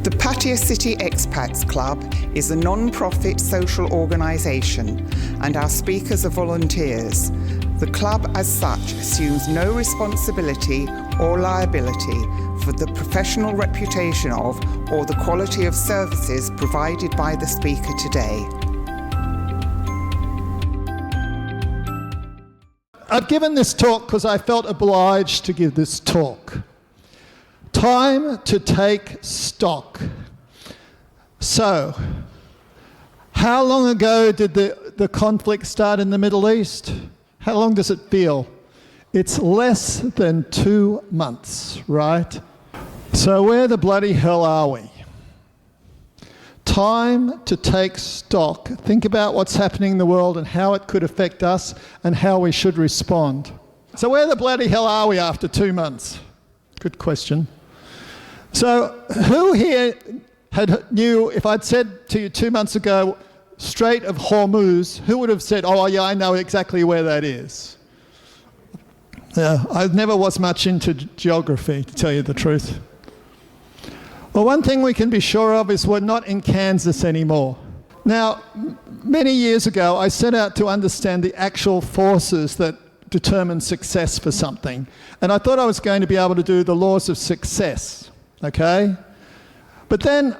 The Pattaya City Expats Club is a non-profit social organisation and our speakers are volunteers. The club as such assumes no responsibility or liability for the professional reputation of or the quality of services provided by the speaker today. I've given this talk because I felt obliged to give this talk. Time to take stock. So, how long ago did the conflict start in the Middle East? How long does it feel? It's less than 2 months, right? So where the bloody hell are we? Time to take stock. Think about what's happening in the world and how it could affect us and how we should respond. So where the bloody hell are we after 2 months? Good question. So who here knew, if I'd said to you 2 months ago, Strait of Hormuz, who would have said, oh yeah, I know exactly where that is? Yeah, I never was much into geography, to tell you the truth. Well, one thing we can be sure of is we're not in Kansas anymore. Now, many years ago, I set out to understand the actual forces that determine success for something. And I thought I was going to be able to do the laws of success, okay? But then,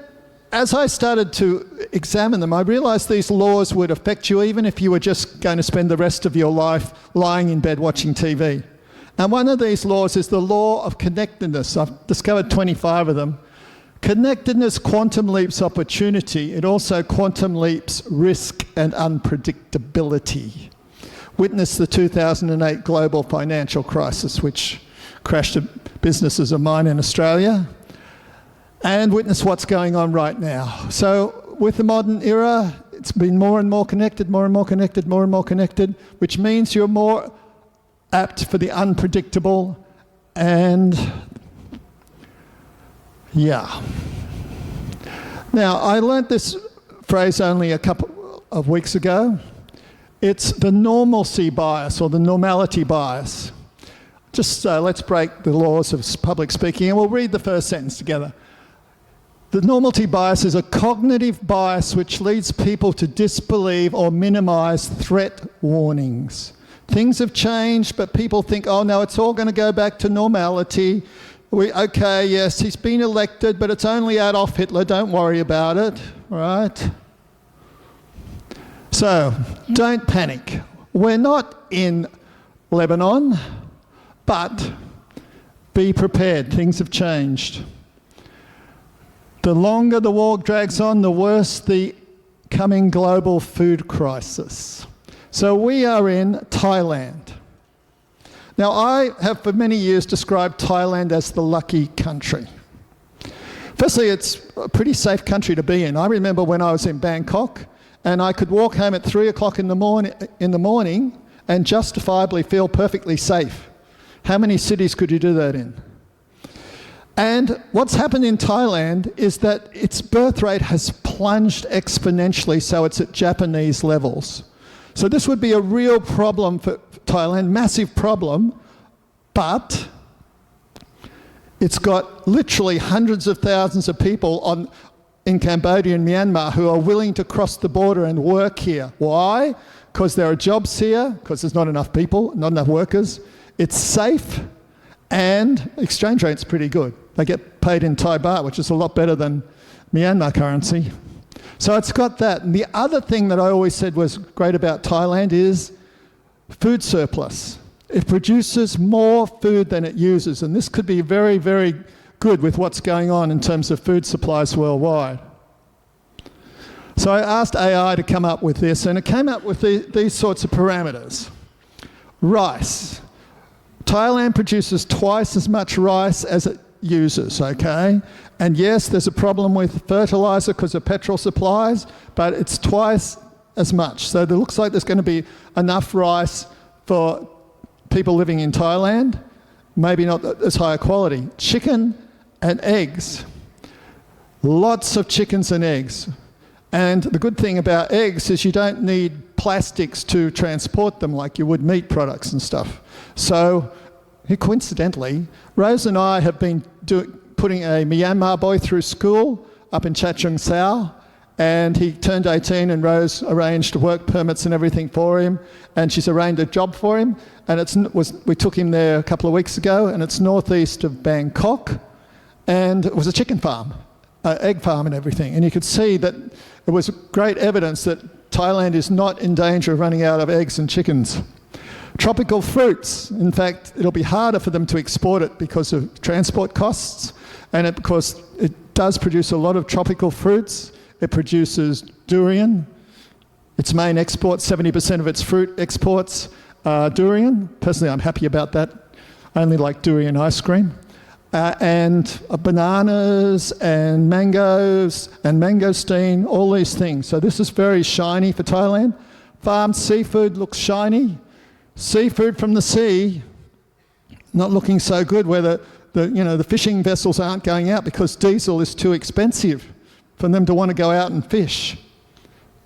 as I started to examine them, I realized these laws would affect you even if you were just going to spend the rest of your life lying in bed watching TV. And one of these laws is the law of connectedness. I've discovered 25 of them. Connectedness quantum leaps opportunity. It also quantum leaps risk and unpredictability. Witness the 2008 global financial crisis, which crashed businesses of mine in Australia. And witness what's going on right now. So with the modern era, it's been more and more connected, more and more connected, more and more connected, which means you're more apt for the unpredictable and yeah. Now, I learnt this phrase only a couple of weeks ago. It's the normalcy bias or the normality bias. Just let's break the laws of public speaking and we'll read the first sentence together. The normality bias is a cognitive bias which leads people to disbelieve or minimize threat warnings. Things have changed, but people think, oh no, it's all going to go back to normality. Okay, yes, he's been elected, but it's only Adolf Hitler, don't worry about it, right? So, don't panic. We're not in Lebanon, but be prepared, things have changed. The longer the war drags on, the worse the coming global food crisis. So we are in Thailand. Now I have for many years described Thailand as the lucky country. Firstly, it's a pretty safe country to be in. I remember when I was in Bangkok and I could walk home at 3 o'clock in the morning and justifiably feel perfectly safe. How many cities could you do that in? And what's happened in Thailand is that its birth rate has plunged exponentially, so it's at Japanese levels. So this would be a real problem for Thailand, massive problem, but it's got literally hundreds of thousands of people in Cambodia and Myanmar who are willing to cross the border and work here. Why? Because there are jobs here, because there's not enough people, not enough workers. It's safe, and exchange rate's pretty good. They get paid in Thai baht, which is a lot better than Myanmar currency. So it's got that. And the other thing that I always said was great about Thailand is food surplus. It produces more food than it uses, and this could be very, very good with what's going on in terms of food supplies worldwide. So I asked AI to come up with this, and it came up with these sorts of parameters. Rice. Thailand produces twice as much rice as it uses, okay? And yes, there's a problem with fertilizer because of petrol supplies, but it's twice as much. So it looks like there's going to be enough rice for people living in Thailand, maybe not as high a quality. Chicken and eggs. Lots of chickens and eggs. And the good thing about eggs is you don't need plastics to transport them like you would meat products and stuff. So coincidentally, Rose and I have been putting a Myanmar boy through school up in Chachoeng Sao, and he turned 18 and Rose arranged work permits and everything for him, and she's arranged a job for him, and we took him there a couple of weeks ago, and it's northeast of Bangkok, and it was a chicken farm, egg farm and everything, and you could see that it was great evidence that Thailand is not in danger of running out of eggs and chickens. Tropical fruits, in fact, it'll be harder for them to export it because of transport costs, and because it does produce a lot of tropical fruits. It produces durian. Its main export, 70% of its fruit exports are durian. Personally, I'm happy about that. I only like durian ice cream. And bananas and mangoes and mangosteen, all these things. So this is very shiny for Thailand. Farmed seafood looks shiny. Seafood from the sea, not looking so good, where the fishing vessels aren't going out because diesel is too expensive for them to want to go out and fish.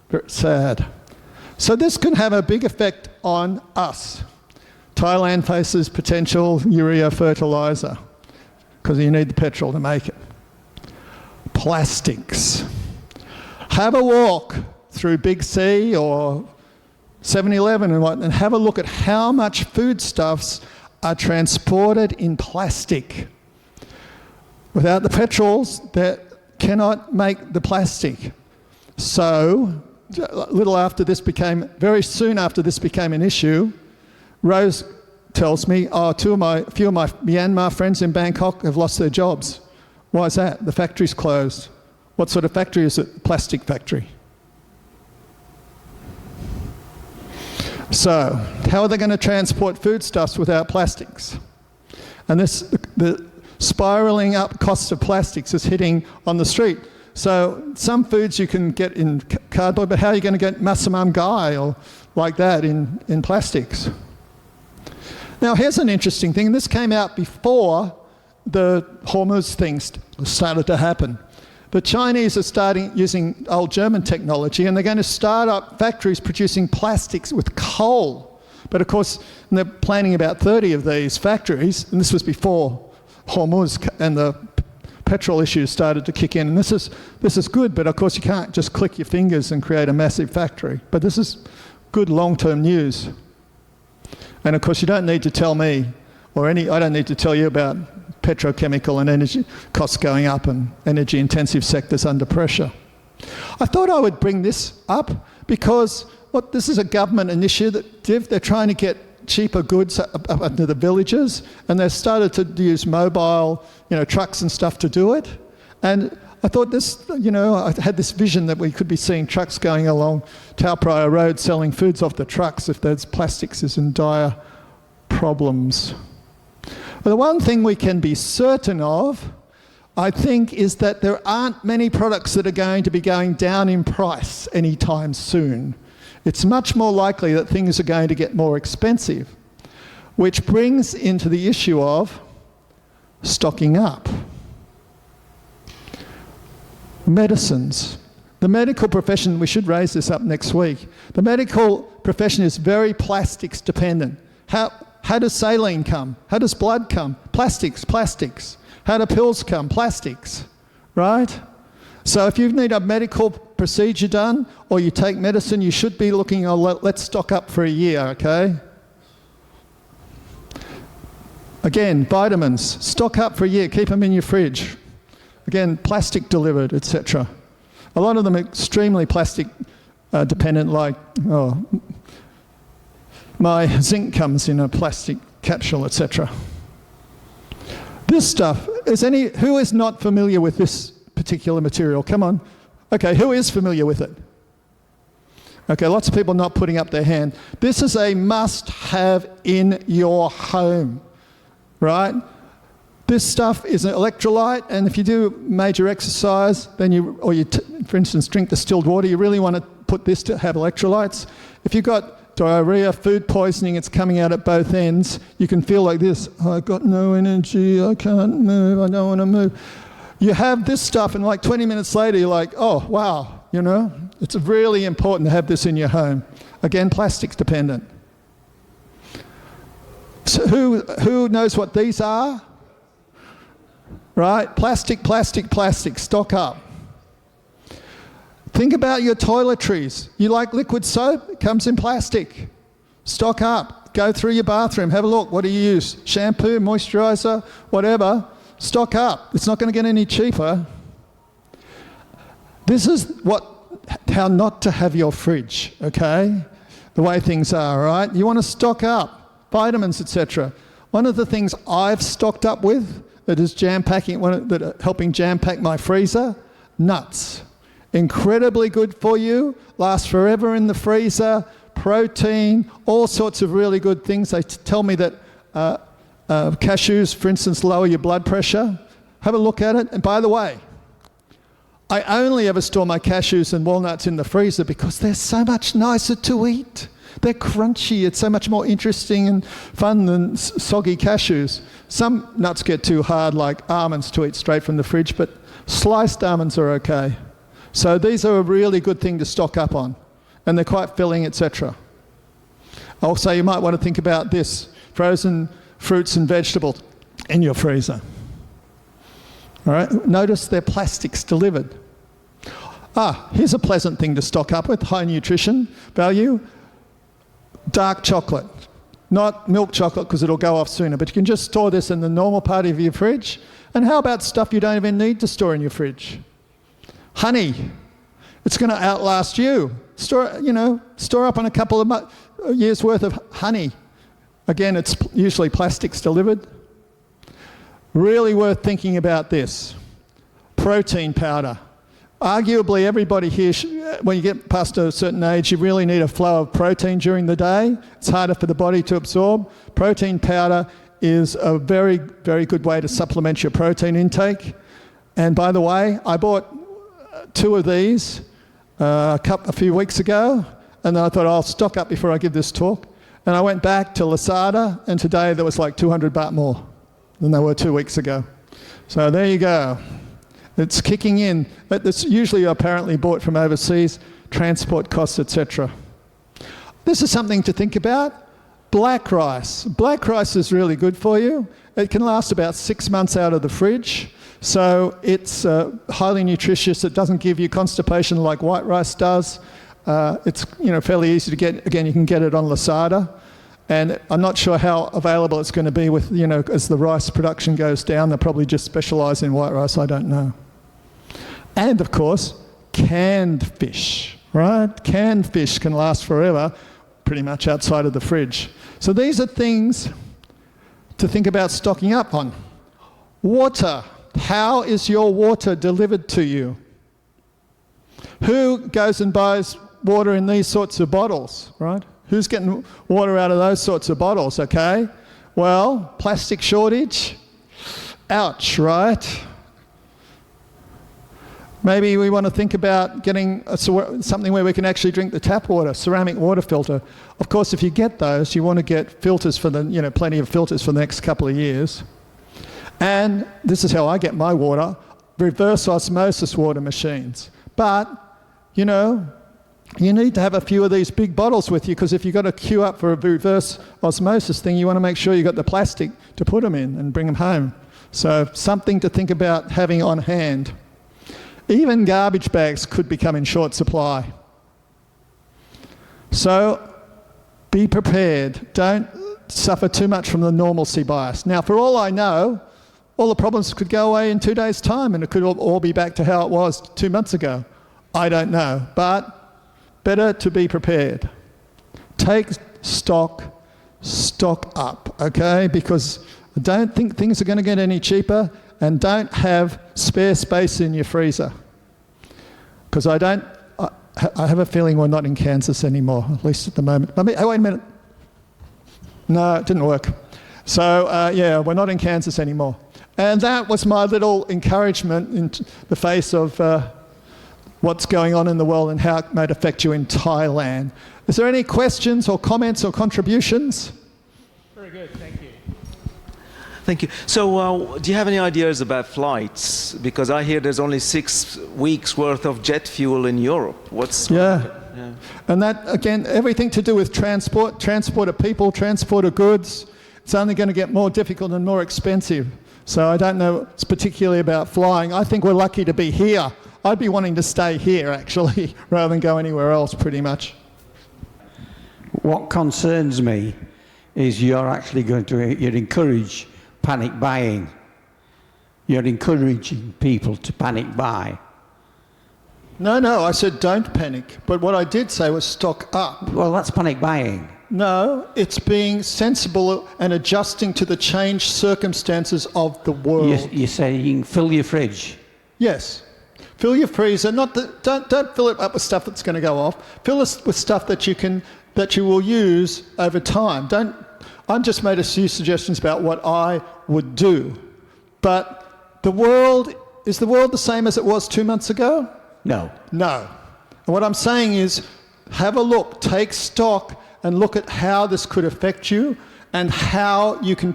Very sad. So this can have a big effect on us. Thailand faces potential urea fertiliser because you need the petrol to make it. Plastics. Have a walk through Big C or 7-Eleven and have a look at how much foodstuffs are transported in plastic. Without the petrols, that cannot make the plastic. So, very soon after this became an issue, Rose tells me, a few of my Myanmar friends in Bangkok have lost their jobs. Why is that? The factory's closed. What sort of factory is it? Plastic factory. So, how are they going to transport foodstuffs without plastics? And the spiralling up costs of plastics is hitting on the street. So some foods you can get in cardboard, but how are you going to get massamam gai or like that in plastics? Now here's an interesting thing. This came out before the Hormuz thing started to happen. The Chinese are starting using old German technology, and they're going to start up factories producing plastics with coal. But of course, they're planning about 30 of these factories, and this was before Hormuz and the petrol issues started to kick in. And this is good, but of course you can't just click your fingers and create a massive factory. But this is good long-term news. And of course you don't need to tell me, I don't need to tell you about petrochemical and energy costs going up and energy-intensive sectors under pressure. I thought I would bring this up because this is a government initiative. They're trying to get cheaper goods up into the villages, and they've started to use mobile, trucks and stuff to do it. And I thought I had this vision that we could be seeing trucks going along Tau Prior Road selling foods off the trucks if those plastics is in dire problems. But the one thing we can be certain of, I think, is that there aren't many products that are going to be going down in price anytime soon. It's much more likely that things are going to get more expensive, which brings into the issue of stocking up. Medicines. The medical profession, we should raise this up next week. The medical profession is very plastics dependent. How does saline come? How does blood come? Plastics. How do pills come? Plastics, right? So if you need a medical procedure done or you take medicine, you should be looking, let's stock up for a year, okay? Again, vitamins, stock up for a year, keep them in your fridge. Again, plastic delivered, etc. A lot of them are extremely plastic dependent, like, my zinc comes in a plastic capsule, etc. This stuff, who is not familiar with this particular material? Come on. Okay, who is familiar with it? Okay, lots of people not putting up their hand. This is a must-have in your home, right? This stuff is an electrolyte, and if you do major exercise, then for instance, drink distilled water, you really want to put this to have electrolytes. If you've got diarrhea, food poisoning, it's coming out at both ends, you can feel like this, I've got no energy, I can't move, I don't want to move. You have this stuff, and like 20 minutes later, you're like, oh, wow, it's really important to have this in your home. Again, plastics dependent. So who knows what these are? Right? Plastic, stock up. Think about your toiletries. You like liquid soap? It comes in plastic. Stock up. Go through your bathroom. Have a look. What do you use? Shampoo, moisturiser, whatever. Stock up. It's not going to get any cheaper. This is how not to have your fridge, okay? The way things are, right? You want to stock up. Vitamins, etc. One of the things I've stocked up with that is helping jam pack my freezer, nuts. Incredibly good for you, lasts forever in the freezer, protein, all sorts of really good things. They tell me that cashews, for instance, lower your blood pressure. Have a look at it. And by the way, I only ever store my cashews and walnuts in the freezer because they're so much nicer to eat. They're crunchy. It's so much more interesting and fun than soggy cashews. Some nuts get too hard, like almonds, to eat straight from the fridge, but sliced almonds are okay. So these are a really good thing to stock up on, and they're quite filling, etc. Also, you might want to think about this: frozen fruits and vegetables in your freezer. All right. Notice they're plastics delivered. Here's a pleasant thing to stock up with, high nutrition value. Dark chocolate, not milk chocolate because it'll go off sooner, but you can just store this in the normal part of your fridge. And how about stuff you don't even need to store in your fridge? Honey, it's going to outlast you. Store up on a couple of years worth of honey. Again, it's usually plastics delivered. Really worth thinking about this. Protein powder. Arguably, everybody here, when you get past a certain age, you really need a flow of protein during the day. It's harder for the body to absorb. Protein powder is a very, very good way to supplement your protein intake. And by the way, I bought 2 of these a few weeks ago, and then I thought I'll stock up before I give this talk. And I went back to Lazada, and today there was like 200 baht more than there were 2 weeks ago. So there you go. It's kicking in. It's usually apparently bought from overseas, transport costs, etc. This is something to think about. Black rice. Black rice is really good for you. It can last about 6 months out of the fridge. So it's highly nutritious. It doesn't give you constipation like white rice does. It's fairly easy to get. Again, you can get it on Lazada. And I'm not sure how available it's going to be with, as the rice production goes down. They'll probably just specialise in white rice, I don't know. And of course, canned fish, right? Canned fish can last forever, pretty much outside of the fridge. So these are things to think about stocking up on. Water. How is your water delivered to you? Who goes and buys water in these sorts of bottles, right? Who's getting water out of those sorts of bottles, okay? Well, plastic shortage. Ouch, right? Maybe we want to think about getting something where we can actually drink the tap water, ceramic water filter. Of course, if you get those, you want to get filters for plenty of filters for the next couple of years. And this is how I get my water, reverse osmosis water machines. But, you need to have a few of these big bottles with you, because if you've got to queue up for a reverse osmosis thing, you want to make sure you've got the plastic to put them in and bring them home. So something to think about having on hand. Even garbage bags could become in short supply. So be prepared. Don't suffer too much from the normalcy bias. Now, for all I know, all the problems could go away in 2 days' time and it could all be back to how it was 2 months ago. I don't know, but better to be prepared. Take stock up, okay? Because I don't think things are going to get any cheaper, and don't have spare space in your freezer. Because I have a feeling we're not in Kansas anymore, at least at the moment. Wait a minute. No, it didn't work. So, we're not in Kansas anymore. And that was my little encouragement in the face of what's going on in the world and how it might affect you in Thailand. Is there any questions or comments or contributions? Very good, thank you. Thank you. So do you have any ideas about flights? Because I hear there's only 6 weeks worth of jet fuel in Europe. Yeah. And that, again, everything to do with transport of people, transport of goods, it's only going to get more difficult and more expensive. So I don't know particularly about flying. I think we're lucky to be here. I'd be wanting to stay here actually, rather than go anywhere else pretty much. What concerns me is you're actually you'd encourage panic buying. You're encouraging people to panic buy. No, I said don't panic. But what I did say was stock up. Well, that's panic buying. No, it's being sensible and adjusting to the changed circumstances of the world. You're saying fill your fridge. Yes. Fill your freezer. Don't fill it up with stuff that's going to go off. Fill it with stuff that you will use over time. I've just made a few suggestions about what I would do. But is the world the same as it was 2 months ago? No. No. And what I'm saying is have a look, take stock and look at how this could affect you and how you can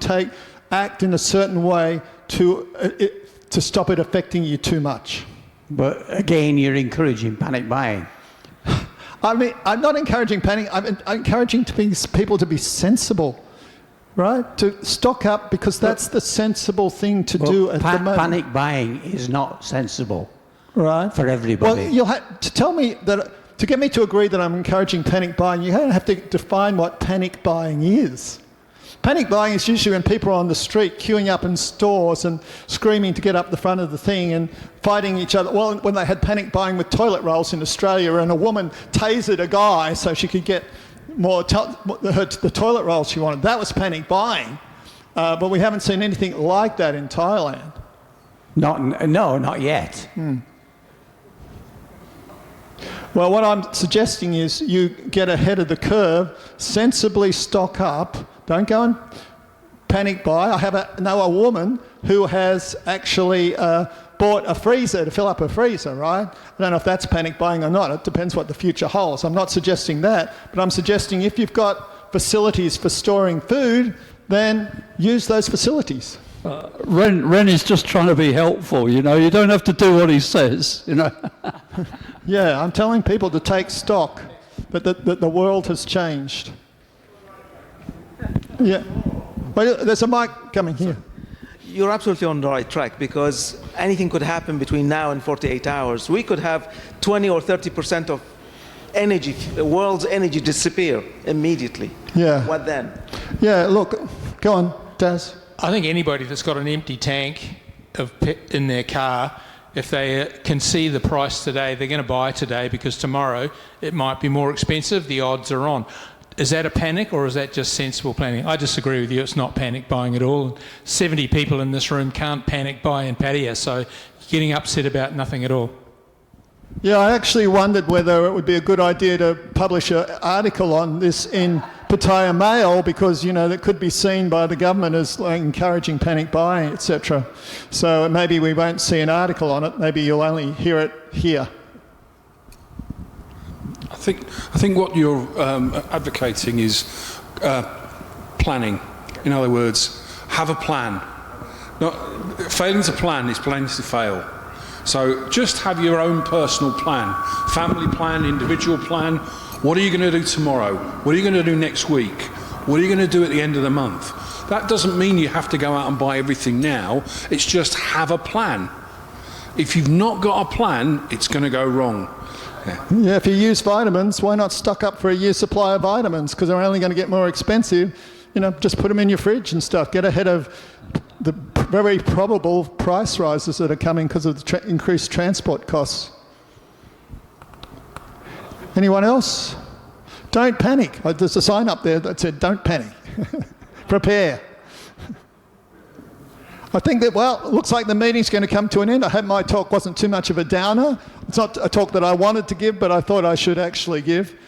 act in a certain way to stop it affecting you too much. But again, you're encouraging panic buying. I mean, I'm not encouraging panic. I'm encouraging people to be sensible, right? To stock up because that's the sensible thing to do at the moment. Panic buying is not sensible, right? For everybody. Well, you'll have to tell me that. To get me to agree that I'm encouraging panic buying, you have to define what panic buying is. Panic buying is usually when people are on the street queuing up in stores and screaming to get up the front of the thing and fighting each other. Well, when they had panic buying with toilet rolls in Australia and a woman tasered a guy so she could get the toilet rolls she wanted, that was panic buying. But we haven't seen anything like that in Thailand. Not yet. Well, what I'm suggesting is you get ahead of the curve, sensibly stock up, don't go and panic buy. I know a woman who has actually bought a freezer to fill up her freezer, right? I don't know if that's panic buying or not. It depends what the future holds. I'm not suggesting that, but I'm suggesting if you've got facilities for storing food, then use those facilities. Ren is just trying to be helpful, you know. You don't have to do what he says, you know. Yeah, I'm telling people to take stock, that the world has changed. Yeah. Well, there's a mic coming here. You're absolutely on the right track because anything could happen between now and 48 hours. We could have 20 or 30% of energy, the world's energy disappear immediately. Yeah. What then? Yeah, look, go on, Daz. I think anybody that's got an empty tank in their car, if they can see the price today, they're going to buy today because tomorrow it might be more expensive. The odds are on. Is that a panic or is that just sensible planning? I disagree with you. It's not panic buying at all. 70 people in this room can't panic buy in Pattaya, so you're getting upset about nothing at all. Yeah, I actually wondered whether it would be a good idea to publish an article on this in Pattaya Mail because, you know, that could be seen by the government as like encouraging panic buying, etc. So maybe we won't see an article on it. Maybe you'll only hear it here. I think what you're advocating is planning. In other words, have a plan. Failing to plan is planning to fail. So just have your own personal plan, family plan, individual plan. What are you going to do tomorrow? What are you going to do next week? What are you going to do at the end of the month? That doesn't mean you have to go out and buy everything now. It's just have a plan. If you've not got a plan, it's going to go wrong. Yeah, if you use vitamins, why not stock up for a year's supply of vitamins? Because they're only going to get more expensive. You know, just put them in your fridge and stuff. Get ahead of the very probable price rises that are coming because of the increased transport costs. Anyone else? Don't panic. There's a sign up there that said, don't panic. Prepare. I think that, well, it looks like the meeting's going to come to an end. I hope my talk wasn't too much of a downer. It's not a talk that I wanted to give, but I thought I should actually give.